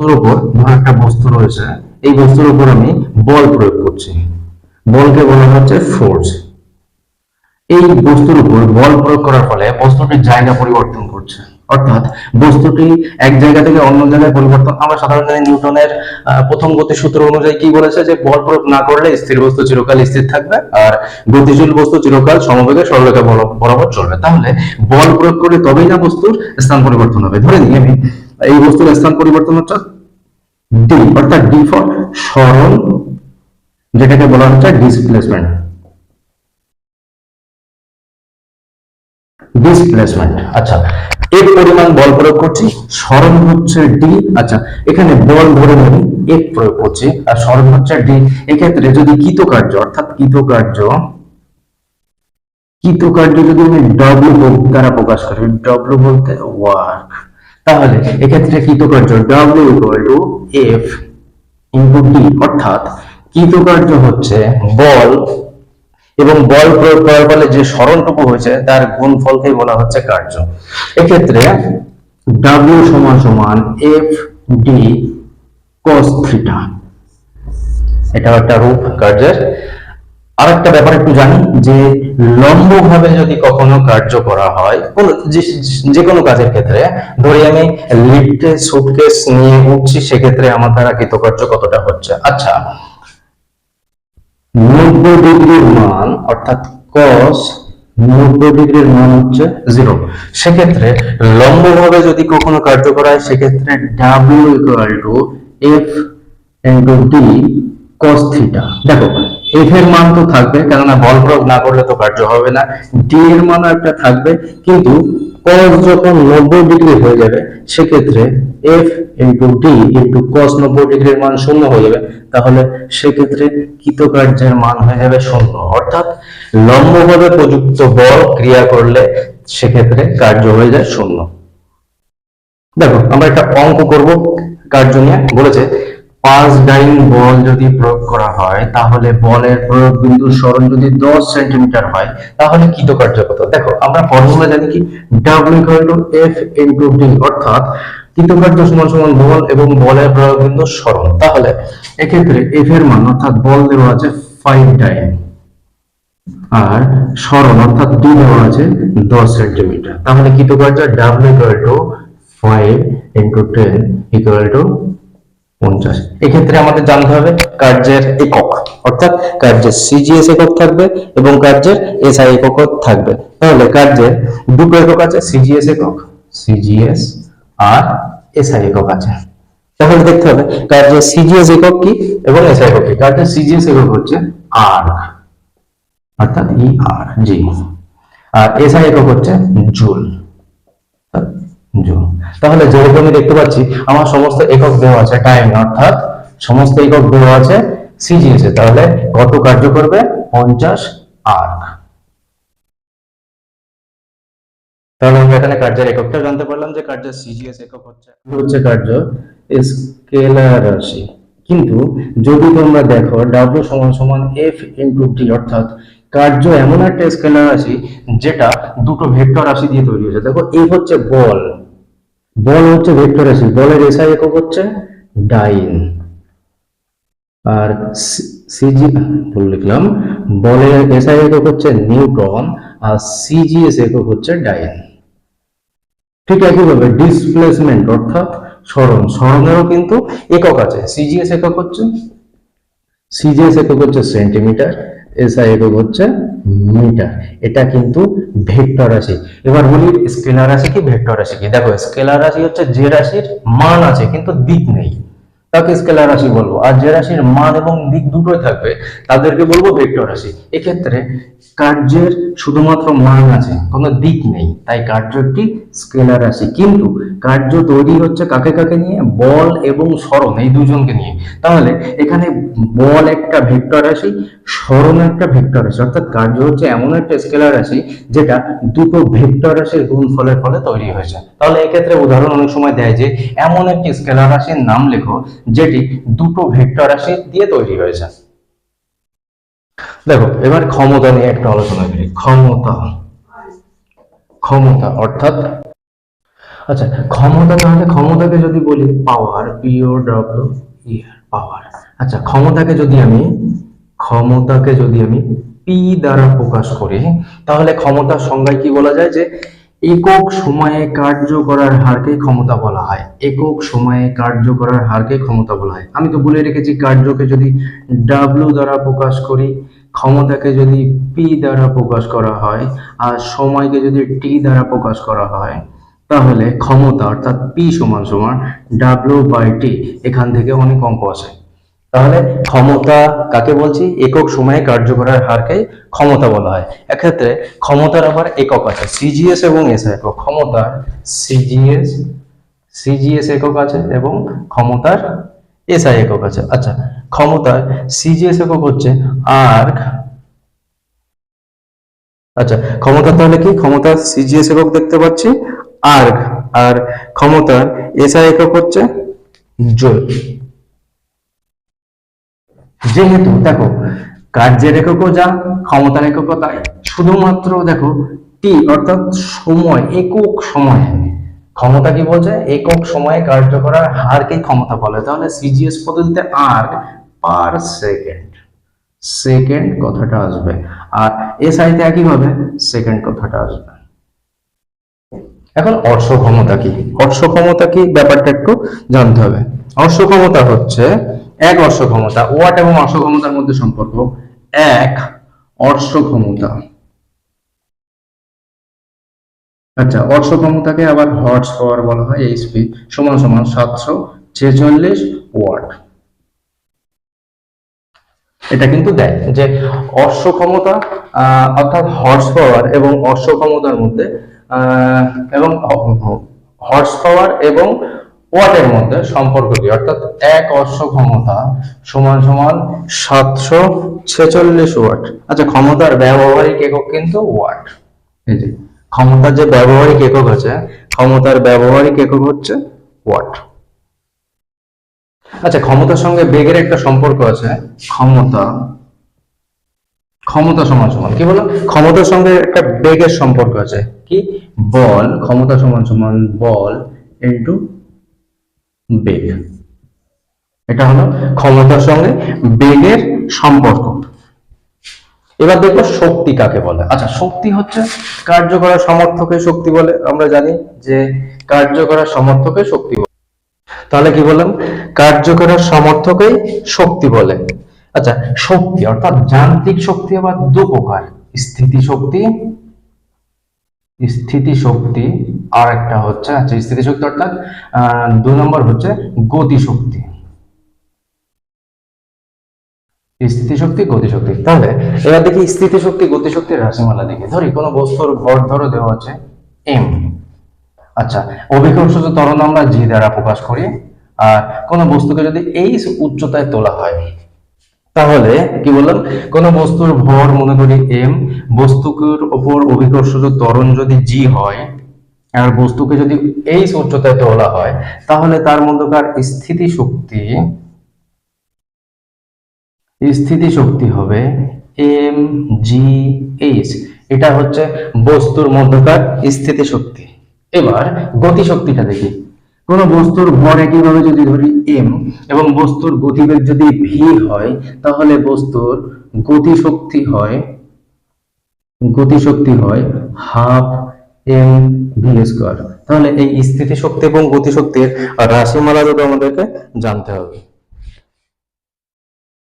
বস্তুর উপর, ধর একটা বস্তু রয়েছে, এই বস্তুর উপর আমি বল প্রয়োগ করছি, বলকে বলা হচ্ছে ফোর্স। এই বস্তুর উপর বল প্রয়োগ করার ফলে বস্তুটির জায়গা পরিবর্তন করছে, অর্থাৎ বস্তুটি এক জায়গা থেকে অন্য জায়গায় পরিবর্তন। আমরা সাধারণত নিউটনের প্রথম গতি সূত্র অনুযায়ী কি বলেছে, যে বল প্রয়োগ না করলে স্থির বস্তু চিরকাল স্থির থাকবে আর গতিশীল বস্তু চিরকাল সমবেগে সরলরেখা বরাবর চলবে। তাহলে বল প্রয়োগ করে তবেই না বস্তুর স্থান পরিবর্তন হবে। ধরে নিই আমি এই বস্তুর স্থান পরিবর্তন হচ্ছে ডি, অর্থাৎ ডি ফর সরণ, যেটাকে বলা হচ্ছে ডিসপ্লেসমেন্ট। ডিসপ্লেসমেন্ট, আচ্ছা, এর পরিমাণ বল প্রয়োগ করছি, সরণ হচ্ছে ডি। আচ্ছা, এখানে বল ধরে নিই এফ প্রয়োগ করছি আর সরণ হচ্ছে ডি। এক্ষেত্রে যদি কৃতকার্য, অর্থাৎ কৃতকার্য যদি আমি ডব্লিউ দ্বারা প্রকাশ করি, ডব্লিউ বলতে ওয়ার্ক, তাহলে এক্ষেত্রে কৃতকার্য W equal to F into D, অর্থাৎ কৃতকার্য হচ্ছে বল এবং বল প্রয়োগ করার ফলে যে সরণটুকু হয়েছে তার গুণফলকেই বলা হচ্ছে কার্য। এক্ষেত্রে W সমান সমান এফ ডি cos থিটা, এটা একটা রূপ কার্যের। আরেকটা ব্যাপার একটু জানি, যে লম্বভাবে যদি কখনো কার্য করা হয় যে কোনো কাজের ক্ষেত্রে, ধরি আমি লিফটে সুটকেস নিয়ে উঠছি, সেক্ষেত্রে আমার দ্বারা কৃতকার্য কতটা হচ্ছে। আচ্ছা, 90 ডিগ্রির মান, অর্থাৎ cos 90 ডিগ্রির মান হচ্ছে 0, সেক্ষেত্রে লম্বভাবে যদি কখনো কার্য করা হয়, সেক্ষেত্রে W equal to F into D cos theta. দেখো এফ এর মান তো থাকবে, কেননা বল প্রয়োগ না করলে তো কার্য হবে না, ডি এর মানও একটা থাকবে, কিন্তু cos যখন 90 ডিগ্রি হয়ে যাবে, সেক্ষেত্রে F into D into cos 90 ডিগ্রির মান শূন্য হয়ে যাবে, তাহলে সেক্ষেত্রে কৃতকার্যের মান হয়ে যাবে শূন্য। অর্থাৎ লম্বভাবে প্রযুক্ত বল ক্রিয়া করলে সেক্ষেত্রে কার্য হয়ে যায় শূন্য। দেখো আমরা একটা অঙ্ক করব কার্য নিয়ে। বলেছে 5 ডাইন বল যদি প্রয়োগ করা হয়, তাহলে বলের প্রয়োগ বিন্দু সরণ যদি 10 সেন্টিমিটার হয়, তাহলে কৃতকার্য কত। দেখো আমরা ফর্মুলা জানি কি, W equal to F into D, অর্থাৎ কৃতকার্য সমান সমান বল এবং বলের প্রয়োগ বিন্দু সরণ। তাহলে এক্ষেত্রে F এর মান, অর্থাৎ বল দেওয়া আছে 5 ডাইন আর সরণ অর্থাৎ D দেওয়া আছে 10 সেন্টিমিটার, তাহলে কৃতকার্য W equal to 5 into 10 equal to 50। এক্ষেত্রে আমাদের জানতে হবে কার্যের একক, অর্থাৎ কার্যের সিজিএস একক থাকবে এবং কার্যের এসআই একক থাকবে। তাহলে কার্যের দুটো একক আছে, সিজিএস একক, সিজিএস আর এসআই একক আছে। তাহলে দেখতে হবে কার্যের সিজিএস একক কি এবং এসআই একক কি। কার্যের সিজিএস একক হচ্ছে আর, অর্থাৎ ই আর জি, আর এসআই একক হচ্ছে জুল। তাহলে যেরকমই দেখতে পাচ্ছি আমার সমস্ত একক দেওয়া আছে টাইম, অর্থাৎ সমস্ত একক দেওয়া আছে সিজিএস এ, তাহলে কত কার্য করবে 50 আর্ক। তাহলে আমরা এখানে কার্যের এককটা জানতে পারলাম, যে কার্যের সিজিএস একক হচ্ছে কার্য স্কেলার রাশি। কিন্তু যদি তোমরা দেখো W সমান সমান F ইনটু D, অর্থাৎ কার্য এমন একটা স্কেলার রাশি যেটা দুটো ভেক্টর রাশি দিয়ে তৈরি হয়েছে। দেখো F হচ্ছে বল, বল হচ্ছে ভেক্টর রাশি, বলের এসআই একক হচ্ছে ডাইন, আর সিজি ভুল লিখলাম, বলের এসআই একক হচ্ছে নিউটন আর সিজিএস একক হচ্ছে ডাইন। ঠিক একইভাবে ডিসপ্লেসমেন্ট অর্থাৎ সরণ, সরণেরও কিন্তু একক আছে, সিজিএস একক হচ্ছে সেন্টিমিটার, এসআই একক হচ্ছে মিটার। এটা কিন্তু ভেক্টর রাশি। এবার বলি স্কেলার রাশি কি ভেক্টর রাশি কি। দেখো স্কেলার রাশি হচ্ছে যে রাশির মান আছে কিন্তু দিক নেই, তাকে স্কেলার রাশি বলবো, আর যে রাশির মান এবং দিক দুটোই থাকবে তাদেরকে বলবো ভেক্টর রাশি। এক্ষেত্রে কার্যের শুধুমাত্র মান আছে, কোনো দিক নেই, তাই কার্য একটি স্কেলার রাশি। কিন্তু কার্য তৈরি হচ্ছে কাকে কাকে নিয়ে, বল এবং সরণ, এই দুজনকে নিয়ে। তাহলে এখানে বল একটা ভেক্টর রাশি, সরণ একটা ভেক্টর রাশি, অর্থাৎ কার্য হচ্ছে এমন একটা স্কেলার রাশি যেটা দুটো ভেক্টর রাশির গুণফলের ফলে তৈরি হয়েছে। তাহলে এক্ষেত্রে উদাহরণ অনেক সময় দেয় যে এমন একটি স্কেলার রাশির নাম লেখো যেটি দুটো ভেক্টর রাশি দিয়ে তৈরি হয়েছে। দেখো এবার ক্ষমতা নিয়ে একটা আলোচনা করি। ক্ষমতা অর্থাৎ আচ্ছা, ক্ষমতা, তাহলে ক্ষমতাকে যদি বলি পাওয়ার, POWER পাওয়ার। আচ্ছা, ক্ষমতাকে যদি আমি পি দ্বারা প্রকাশ করি, তাহলে ক্ষমতার সংজ্ঞায় কি বলা যায় যে একক সময়ে কার্য করার হারকে ক্ষমতা বলা হয়। একক সময়ে কার্য করার হারকে ক্ষমতা বলা হয়। আমি তো বলে রেখেছি কার্যকে যদি ডাব্লিউ দ্বারা প্রকাশ করি, ক্ষমতাকে যদি পি দ্বারা প্রকাশ করা হয়, আর সময়কে যদি টি দ্বারা প্রকাশ করা হয়, তাহলে ক্ষমতা অর্থাৎ পি সমান সমান W/T। এখান থেকে অনেক অঙ্ক আসে। তাহলে ক্ষমতা কাকে বলছি? একক সময়ে কার্য করার হারকে ক্ষমতা বলা হয়। এক্ষেত্রে ক্ষমতার আবার একক আছে, সিজিএস এবং এসআই একক। ক্ষমতার সিজিএস একক আছে এবং ক্ষমতার এসআই একক আছে। আচ্ছা, ক্ষমতার সিজিএস একক হচ্ছে আর্ক। আচ্ছা, ক্ষমতা তাহলে কি? ক্ষমতার সিজিএস একক দেখতে পাচ্ছি আর্ক, আর ক্ষমতার এসআই একক হচ্ছে জুল। যেহেতু দেখো কার্যের এককও যা, ক্ষমতার এককও তাই, শুধুমাত্র দেখো টি অর্থাৎ সময়, একক সময়ে ক্ষমতা কি বলছে? একক সময়ে কার্য করার হারকে ক্ষমতা বলে। তাহলে সিজিএস পদ্ধতিতে আর্ক পার সেকেন্ড কথাটা আসবে, আর এসআইতে একইভাবে সেকেন্ড কথাটা আসবে। এখন অর্শ ক্ষমতা কি? অর্শ ক্ষমতা কি ব্যাপারটা একটু জানতে হবে। অর্শ ক্ষমতা হচ্ছে এক অর্শ ক্ষমতা, ওয়াট এবং অর্শ ক্ষমতার মধ্যে সম্পর্ক। এক অর্শ ক্ষমতা, আচ্ছা, অর্শ ক্ষমতাকে আবার হর্স পাওয়ার বলা হয়, এইচপি সমান সমান 746 ওয়াট। এটা কিন্তু দেয় যে অশ্ব ক্ষমতা অর্থাৎ হর্স পাওয়ার এবং অশ্ব ক্ষমতার মধ্যে এবং হর্স পাওয়ার এবং ওয়াটের মধ্যে সম্পর্ক কি, অর্থাৎ এক অশ্ব ক্ষমতা সমান সমান 746 ওয়াট। আচ্ছা, ক্ষমতার ব্যবহারিক একক কিন্তু ওয়াট। এই যে ক্ষমতার যে ব্যবহারিক একক আছে, ক্ষমতার ব্যবহারিক একক হচ্ছে ওয়াট। আচ্ছা, ক্ষমতার সঙ্গে বেগের একটা সম্পর্ক আছে। ক্ষমতা সমান সমান কি বলো? ক্ষমতার সঙ্গে একটা বেগের সম্পর্ক আছে, কি? বল। ক্ষমতা সমান সমান বল ইনটু বেগ। এটা হলো ক্ষমতার সঙ্গে বেগের সম্পর্ক। এবার দেখো শক্তি কাকে বলে। আচ্ছা, শক্তি হচ্ছে কার্য করার সামর্থ্যকে শক্তি বলে। আমরা জানি যে কার্য করার সামর্থ্যকে শক্তি বলে। তাহলে কি বললাম? কার্য করার সামর্থ্যকেই শক্তি বলে। আচ্ছা, শক্তি অর্থাৎ যান্ত্রিক শক্তি আবার দু প্রকার, স্থিতিশক্তি আর একটা হচ্ছে, আচ্ছা, স্থিতিশক্তি অর্থাৎ 2 নম্বর হচ্ছে গতিশক্তি। গতিশক্তি। তাহলে এবার দেখি স্থিতিশক্তি গতিশক্তির রাশিমালা দেখি। ধরি কোনো বস্তুর ভর ধরো দেওয়া আছে m। আচ্ছা, অভিকর্ষজ ত্বরণ আমরা জি দ্বারা প্রকাশ করি। আর কোন বস্তুকে যদি এই উচ্চতায় তোলা হয়, তাহলে কি বললাম? কোন বস্তুর ভর মনে করি m, বস্তুর উপর অভিকর্ষজ ত্বরণ যদি জি হয়, আর বস্তুকে যদি এই উচ্চতায় তোলা হয়, তাহলে তার মধ্যকার স্থিতিশক্তি হবে mgh। এটা হচ্ছে বস্তুর মধ্যকার স্থিতিশক্তি। এবার গতিশক্তিটা দেখি। কোন বস্তুর ভর একইভাবে যদি ধরি m এবং বস্তুর গতিবেগ যদি v হয়, তাহলে বস্তুর গতিশক্তি হয় হাফ mv²। তাহলে এই স্থিতিশক্তি এবং গতিশক্তির রাশিমালা যদি আমাদেরকে জানতে হবে।